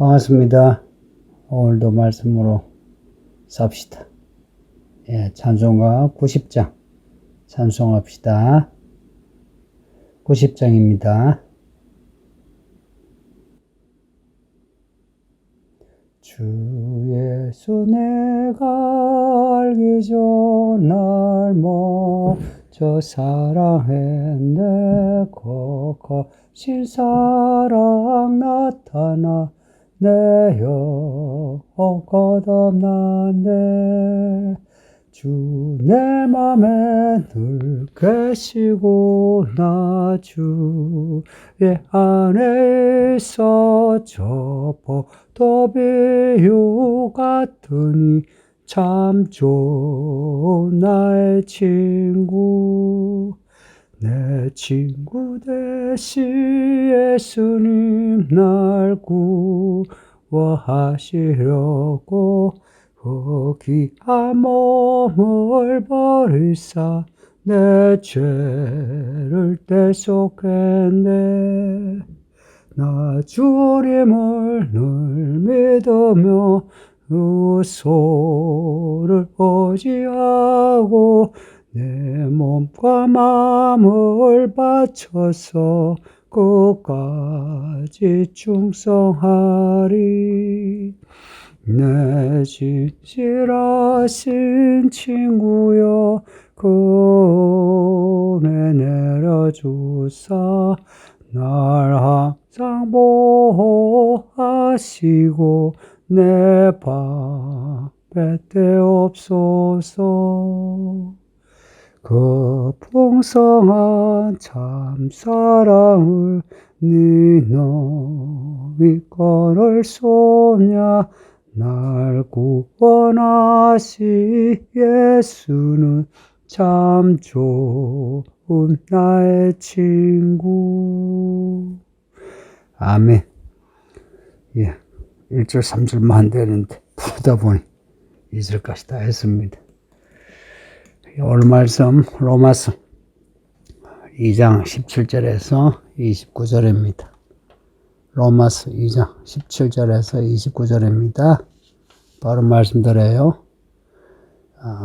반갑습니다. 오늘도 말씀으로 삽시다. 찬송가 90장 찬송합시다. 90장입니다. 주 예수 내가 알기 전 날 먼저 사랑했네. 거거신 사랑 나타나 내 영혼 거듭났네. 주 내 맘에 늘 계시고 나 주의 안에 있어 저 포도비유 같으니 참 좋은 나의 친구. 내 친구 되시 예수님 날 구원하시려고 그 귀한 몸을 버리사 내 죄를 대속했네. 나 주님을 늘 믿으며 소를 의지하고 내 몸과 마음을 바쳐서 끝까지 충성하리. 내 진실하신 친구여 그 은혜 내려주사 날 항상 보호하시고 내 방패 되옵소서. 그 풍성한 참 사랑을 네 너희 거를 쏘냐. 날 구원하시 예수는 참 좋은 나의 친구. 아멘. 1절 3절만 되는데 부르다 보니 2절까지 다 했습니다. 오늘 말씀 로마서 2장 17절에서 29절입니다. 로마서 2장 17절에서 29절입니다. 바로 말씀드려요.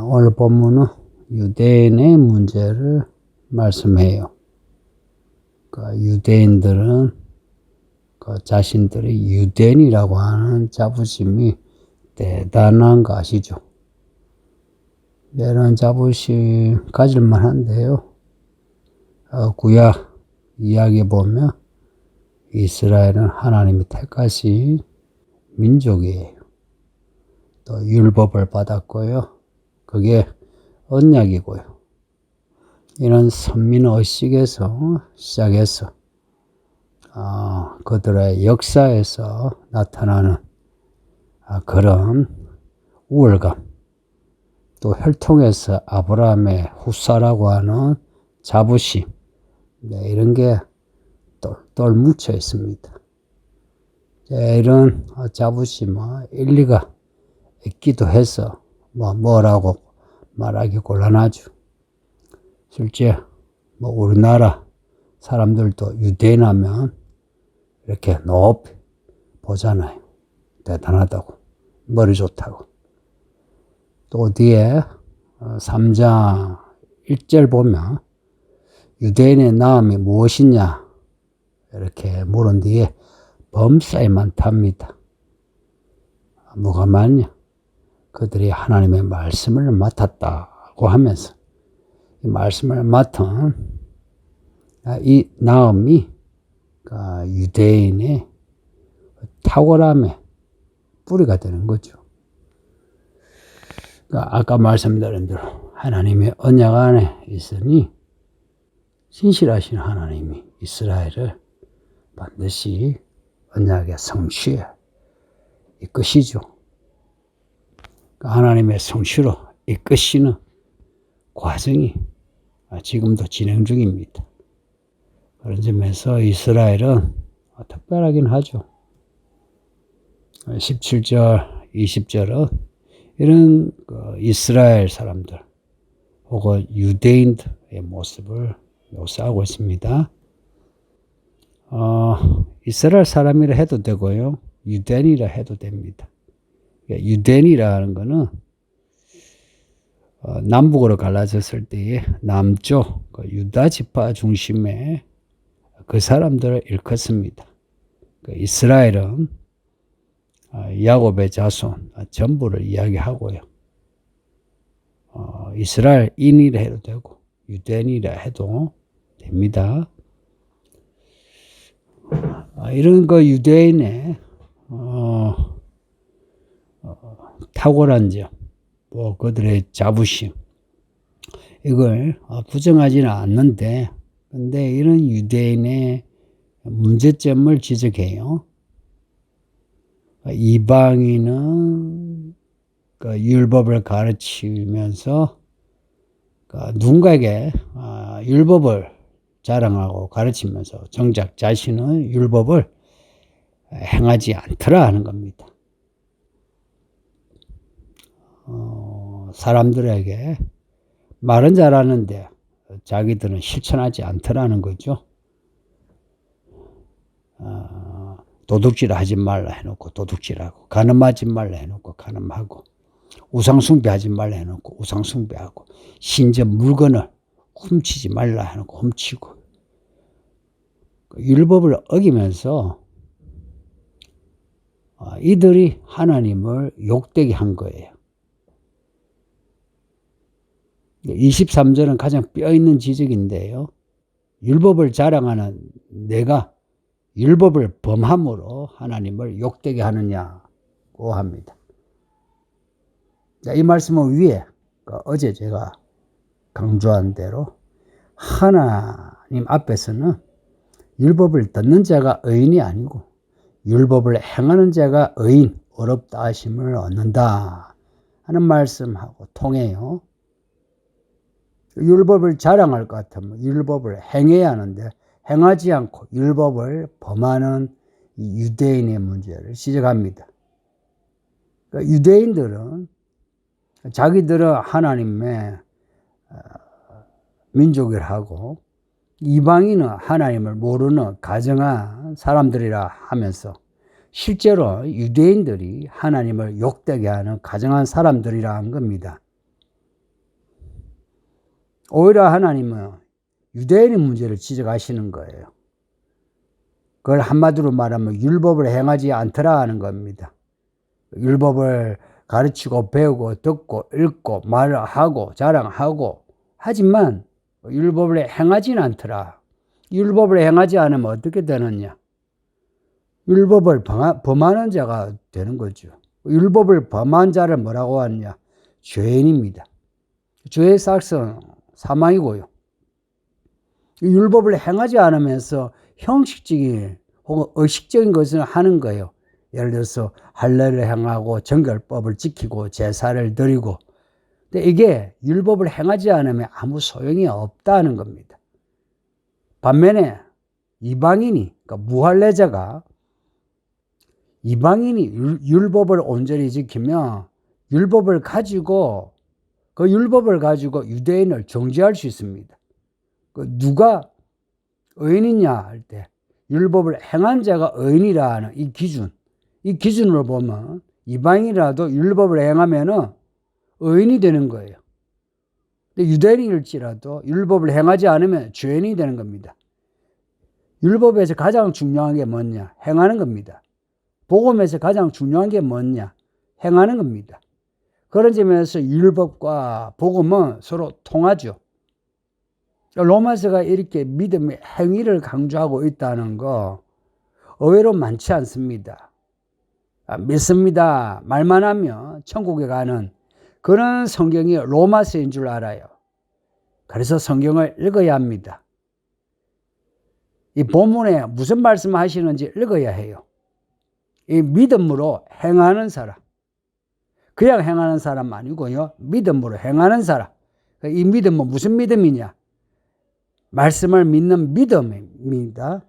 오늘 본문은 유대인의 문제를 말씀해요. 유대인들은 자신들이 유대인이라고 하는 자부심이 대단한 거 아시죠? 이런 자부심 가질만 한데요. 구약 이야기 보면 이스라엘은 하나님이 택하신 민족이에요. 또 율법을 받았고요. 그게 언약이고요. 이런 선민의식에서 시작해서 그들의 역사에서 나타나는 그런 우월감, 또 혈통에서 아브라함의 후사라고 하는 자부심, 이런 게 똘똘 뭉쳐 있습니다. 이런 자부심은 일리가 있기도 해서 뭐라고 말하기 곤란하죠. 실제 우리나라 사람들도 유대인 하면 이렇게 높이 보잖아요. 대단하다고, 머리 좋다고. 또 뒤에 3장 1절 보면 유대인의 나음이 무엇이냐 이렇게 물은 뒤에 범사에 많답니다. 뭐가 많냐? 그들이 하나님의 말씀을 맡았다고 하면서 이 말씀을 맡은 이 나음이 유대인의 탁월함의 뿌리가 되는 거죠. 아까 말씀드린 대로 하나님의 언약 안에 있으니 신실하신 하나님이 이스라엘을 반드시 언약의 성취에 이끄시죠. 하나님의 성취로 이끄시는 과정이 지금도 진행 중입니다. 그런 점에서 이스라엘은 특별하긴 하죠. 17절, 20절은 이런 이스라엘 사람들 혹은 유대인들의 모습을 묘사하고 있습니다. 이스라엘 사람이라 해도 되고요. 유대인이라 해도 됩니다. 유대인이라는 것은 남북으로 갈라졌을 때의 남쪽 유다 지파 중심의 그 사람들을 일컫습니다. 이스라엘은 야곱의 자손 전부를 이야기하고요. 이스라엘인이라 해도 되고 유대인이라 해도 됩니다. 이런 유대인의 탁월한 점, 그들의 자부심, 이걸 부정하지는 않는데, 근데 이런 유대인의 문제점을 지적해요. 이방인은 율법을 가르치면서 누군가에게 율법을 자랑하고 가르치면서 정작 자신은 율법을 행하지 않더라 하는 겁니다. 사람들에게 말은 잘하는데 자기들은 실천하지 않더라는 거죠. 도둑질 하지 말라 해놓고 도둑질하고, 간음하지 말라 해놓고 간음하고, 우상숭배하지 말라 해놓고 우상숭배하고, 심지어 물건을 훔치지 말라 해놓고 훔치고, 율법을 어기면서 이들이 하나님을 욕되게 한 거예요. 23절은 가장 뼈있는 지적인데요. 율법을 자랑하는 내가 율법을 범함으로 하나님을 욕되게 하느냐고 합니다. 이 말씀은 위에 어제 제가 강조한 대로 하나님 앞에서는 율법을 듣는 자가 의인이 아니고 율법을 행하는 자가 의인, 어렵다 하심을 얻는다 하는 말씀하고 통해요. 율법을 자랑할 것 같으면 율법을 행해야 하는데 행하지 않고 율법을 범하는 이 유대인의 문제를 지적합니다. 유대인들은 자기들은 하나님의 민족이라고, 이방인은 하나님을 모르는 가정한 사람들이라 하면서 실제로 유대인들이 하나님을 욕되게 하는 가정한 사람들이라 한 겁니다. 오히려 하나님은 유대인의 문제를 지적하시는 거예요. 그걸 한마디로 말하면 율법을 행하지 않더라 하는 겁니다. 율법을 가르치고 배우고 듣고 읽고 말하고 자랑하고 하지만 율법을 행하지는 않더라. 율법을 행하지 않으면 어떻게 되느냐? 율법을 범하는 자가 되는 거죠. 율법을 범한 자를 뭐라고 하느냐? 죄인입니다. 죄의 삭은 사망이고요. 율법을 행하지 않으면서 형식적인 혹은 의식적인 것을 하는 거예요. 예를 들어서 할례를 행하고 정결법을 지키고 제사를 드리고, 근데 이게 율법을 행하지 않으면 아무 소용이 없다는 겁니다. 반면에 이방인이, 그러니까 무할례자가 이방인이 율법을 온전히 지키면 율법을 가지고 그 율법을 가지고 유대인을 정죄할 수 있습니다. 누가 의인이냐 할 때 율법을 행한 자가 의인이라 하는 이 기준으로 보면 이방인이라도 율법을 행하면은 의인이 되는 거예요. 근데 유대인일지라도 율법을 행하지 않으면 죄인이 되는 겁니다. 율법에서 가장 중요한 게 뭐냐? 행하는 겁니다. 복음에서 가장 중요한 게 뭐냐? 행하는 겁니다. 그런 점에서 율법과 복음은 서로 통하죠. 로마서가 이렇게 믿음의 행위를 강조하고 있다는 거 의외로 많지 않습니다. 믿습니다. 말만 하면 천국에 가는 그런 성경이 로마서인 줄 알아요. 그래서 성경을 읽어야 합니다. 이 본문에 무슨 말씀을 하시는지 읽어야 해요. 이 믿음으로 행하는 사람. 그냥 행하는 사람 아니고요. 믿음으로 행하는 사람. 이 믿음은 무슨 믿음이냐? 말씀을 믿는 믿음입니다.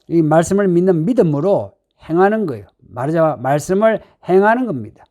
이 말씀을 믿는 믿음으로 행하는 거예요. 말하자면 말씀을 행하는 겁니다.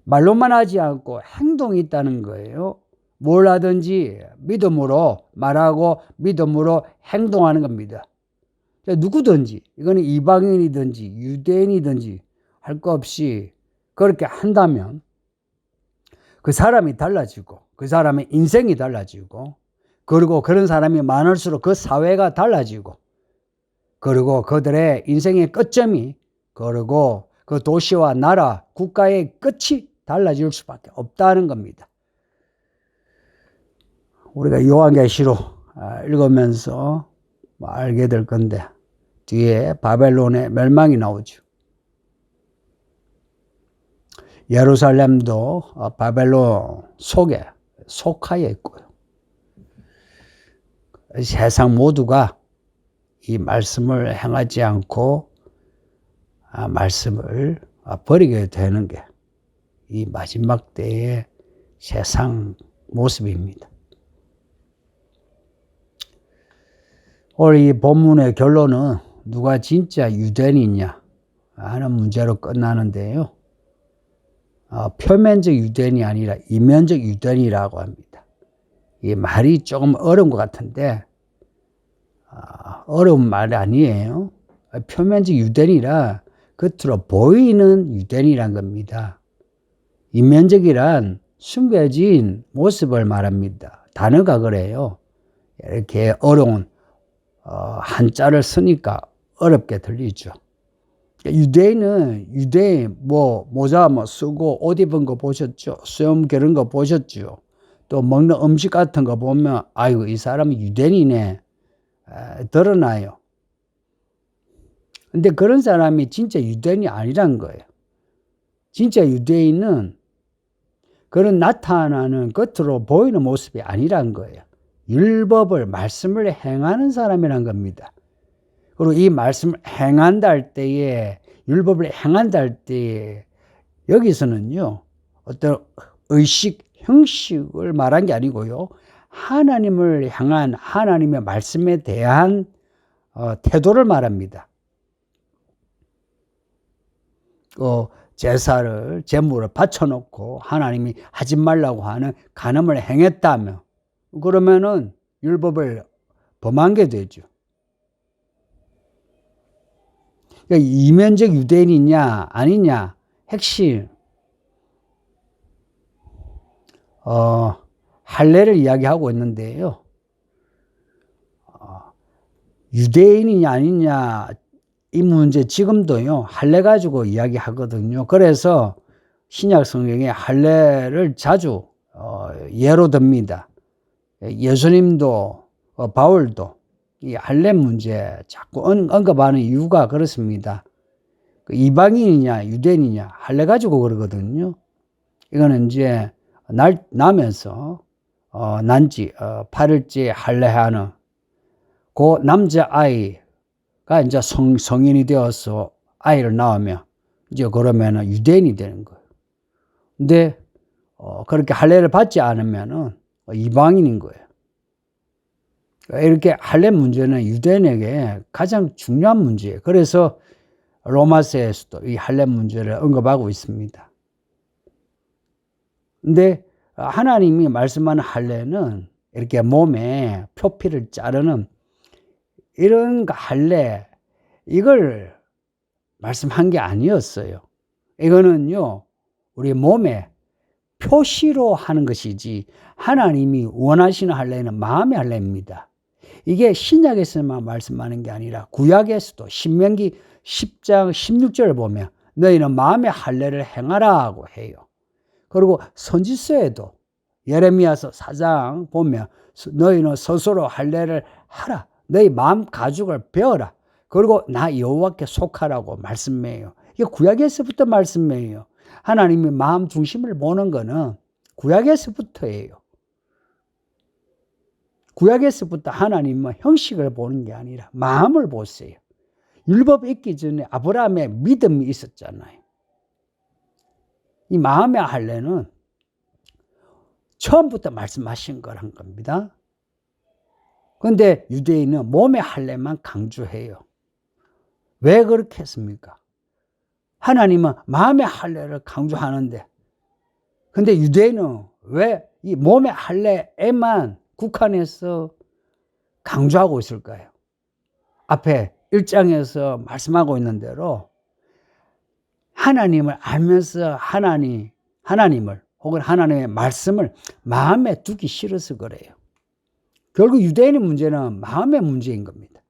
말로만 하지 않고 행동이 있다는 거예요. 뭘 하든지 믿음으로 말하고 믿음으로 행동하는 겁니다. 누구든지, 이거는 이방인이든지 유대인이든지 할 거 없이 그렇게 한다면 그 사람이 달라지고, 그 사람의 인생이 달라지고, 그리고 그런 사람이 많을수록 그 사회가 달라지고, 그리고 그들의 인생의 끝점이, 그리고 그 도시와 나라, 국가의 끝이 달라질 수밖에 없다는 겁니다. 우리가 요한계시록 읽으면서 알게 될 건데, 뒤에 바벨론의 멸망이 나오죠. 예루살렘도 바벨론 속에 속하여 있고요. 세상 모두가 이 말씀을 행하지 않고 말씀을 버리게 되는 게 이 마지막 때의 세상 모습입니다. 오늘 이 본문의 결론은 누가 진짜 유대인이냐 하는 문제로 끝나는데요. 표면적 유대인이 아니라 이면적 유대인이라고 합니다. 이 말이 조금 어려운 것 같은데 어려운 말이 아니에요. 표면적 유대인이라 겉으로 보이는 유대인이란 겁니다. 이면적이란 숨겨진 모습을 말합니다. 단어가 그래요. 이렇게 어려운 한자를 쓰니까 어렵게 들리죠. 유대인은 유대인 모자 쓰고 옷 입은 거 보셨죠? 수염 기른 거 보셨죠? 또 먹는 음식 같은 거 보면 아이고 이 사람은 유대인이네 드러나요. 근데 그런 사람이 진짜 유대인이 아니란 거예요. 진짜 유대인은 그런 나타나는 겉으로 보이는 모습이 아니란 거예요. 율법을 말씀을 행하는 사람이란 겁니다. 그리고 이 말씀을 행한다 할 때에 율법을 행한다 할 때에 여기서는요 어떤 의식, 형식을 말한 게 아니고요 하나님을 향한 하나님의 말씀에 대한 태도를 말합니다. 제물을 바쳐놓고 하나님이 하지 말라고 하는 간음을 행했다며 그러면은 율법을 범한 게 되죠. 그러니까 이면적 유대인이냐 아니냐 핵심 할례를 이야기하고 있는데요. 유대인이냐 아니냐 이 문제 지금도요 할례 가지고 이야기하거든요. 그래서 신약 성경에 할례를 자주 예로 듭니다. 예수님도 바울도 이 할례 문제 자꾸 언급하는 이유가 그렇습니다. 이방인이냐 유대인이냐 할례 가지고 그러거든요. 이거는 이제 나면서 난지 8일째 할례하는 그 남자아이가 이제 성인이 되어서 아이를 낳으면 이제 그러면은 유대인이 되는 거예요. 근데 그렇게 할례를 받지 않으면은 이방인인 거예요. 이렇게 할례 문제는 유대인에게 가장 중요한 문제예요. 그래서 로마서에서도 이 할례 문제를 언급하고 있습니다. 근데 하나님이 말씀하는 할례는 이렇게 몸에 표피를 자르는 이런 할례 이걸 말씀한 게 아니었어요. 이거는요 우리 몸에 표시로 하는 것이지 하나님이 원하시는 할례는 마음의 할례입니다. 이게 신약에서만 말씀하는 게 아니라 구약에서도 신명기 10장 16절을 보면 너희는 마음의 할례를 행하라고 해요. 그리고 선지서에도 예레미야서 4장 보면 너희는 스스로 할례를 하라. 너희 마음 가죽을 베어라. 그리고 나 여호와께 속하라고 말씀해요. 이게 구약에서부터 말씀해요. 하나님이 마음 중심을 보는 거는 구약에서부터예요. 구약에서부터 하나님은 형식을 보는 게 아니라 마음을 보세요. 율법 있기 전에 아브라함의 믿음이 있었잖아요. 이 마음의 할례는 처음부터 말씀하신 거란 겁니다. 그런데 유대인은 몸의 할례만 강조해요. 왜 그렇게 했습니까? 하나님은 마음의 할례를 강조하는데 근데 유대인은 왜 이 몸의 할례에만 국한해서 강조하고 있을까요? 앞에 1장에서 말씀하고 있는 대로 하나님을 알면서 하나님을 혹은 하나님의 말씀을 마음에 두기 싫어서 그래요. 결국 유대인의 문제는 마음의 문제인 겁니다.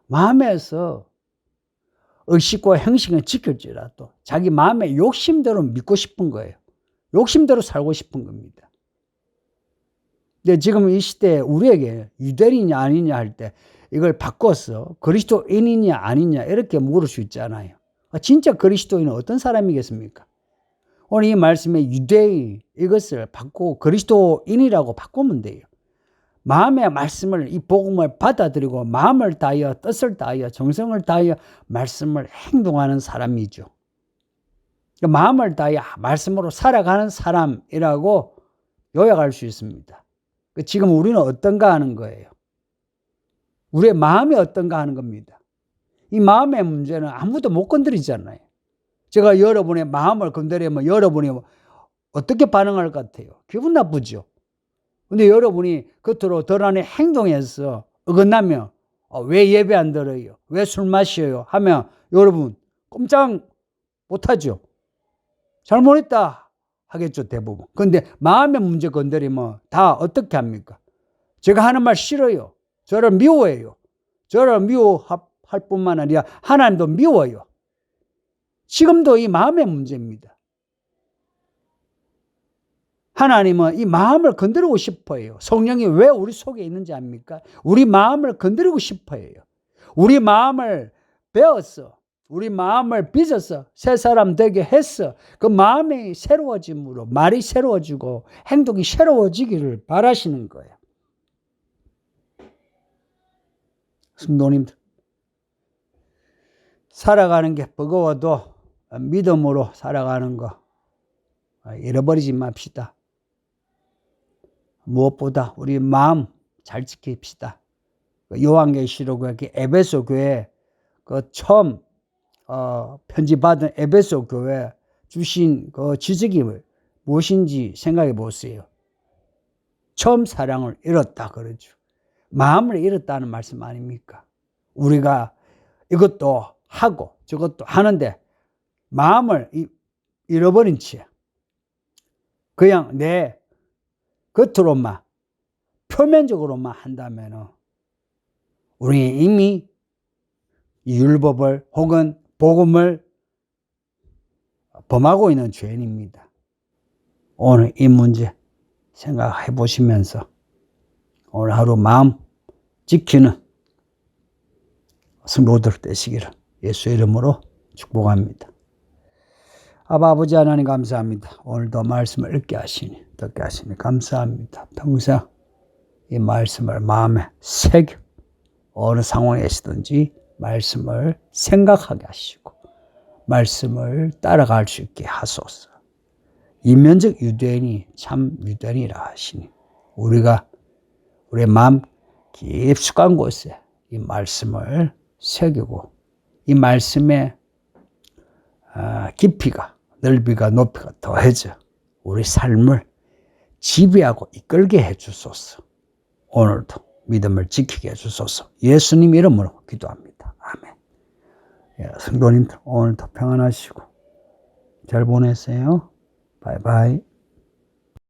마음에서 의식과 행식은 지킬지라도 자기 마음의 욕심대로 믿고 싶은 거예요. 욕심대로 살고 싶은 겁니다. 근데 지금 이 시대에 우리에게 유대인이냐 아니냐 할 때 이걸 바꿔서 그리스도인이냐 아니냐 이렇게 물을 수 있잖아요. 진짜 그리스도인은 어떤 사람이겠습니까? 오늘 이 말씀에 유대인 이것을 바꾸고 그리스도인이라고 바꾸면 돼요. 마음의 말씀을 이 복음을 받아들이고 마음을 다하여 뜻을 다하여 정성을 다하여 말씀을 행동하는 사람이죠. 마음을 다하여 말씀으로 살아가는 사람이라고 요약할 수 있습니다. 지금 우리는 어떤가 하는 거예요. 우리의 마음이 어떤가 하는 겁니다. 이 마음의 문제는 아무도 못 건드리잖아요. 제가 여러분의 마음을 건드리면 여러분이 어떻게 반응할 것 같아요? 기분 나쁘죠. 근데 여러분이 겉으로 드러나는 행동에서 어긋나면 왜 예배 안 드려요? 왜 술 마셔요? 하면 여러분 꼼짝 못하죠. 잘못했다 하겠죠, 대부분. 근데 마음의 문제 건드리면 다 어떻게 합니까? 제가 하는 말 싫어요. 저를 미워해요. 저를 미워할 뿐만 아니라 하나님도 미워요. 지금도 이 마음의 문제입니다. 하나님은 이 마음을 건드리고 싶어 해요. 성령이 왜 우리 속에 있는지 압니까? 우리 마음을 건드리고 싶어 해요. 우리 마음을 배웠어. 우리 마음을 빚어서 새 사람 되게 했어. 그 마음이 새로워짐으로 말이 새로워지고 행동이 새로워지기를 바라시는 거예요. 성도님들, 살아가는 게 버거워도 믿음으로 살아가는 거 잃어버리지 맙시다. 무엇보다 우리 마음 잘 지킵시다. 요한계시록 에베소 교회 그 처음 편지받은 에베소 교회 주신 그 지적이 무엇인지 생각해 보세요. 처음 사랑을 잃었다 그러죠. 마음을 잃었다는 말씀 아닙니까? 우리가 이것도 하고 저것도 하는데 마음을 잃어버린 채 그냥 내 겉으로만 표면적으로만 한다면 우리 이미 율법을 혹은 복음을 범하고 있는 죄인입니다. 오늘 이 문제 생각해 보시면서 오늘 하루 마음 지키는 성도들 되시기를 예수의 이름으로 축복합니다. 아버지 하나님 감사합니다. 오늘도 말씀을 읽게 하시니 듣게 하시니 감사합니다. 평생 이 말씀을 마음에 새겨 어느 상황에 계시든지 말씀을 생각하게 하시고 말씀을 따라갈 수 있게 하소서. 이면적 유대인이 참 유대인이라 하시니 우리가 우리의 마음 깊숙한 곳에 이 말씀을 새기고 이 말씀의 깊이가 넓이가 높이가 더해져 우리 삶을 지배하고 이끌게 해주소서. 오늘도 믿음을 지키게 해주소서. 예수님 이름으로 기도합니다. 아멘. 성도님들 오늘도 평안하시고 잘 보내세요. 바이바이.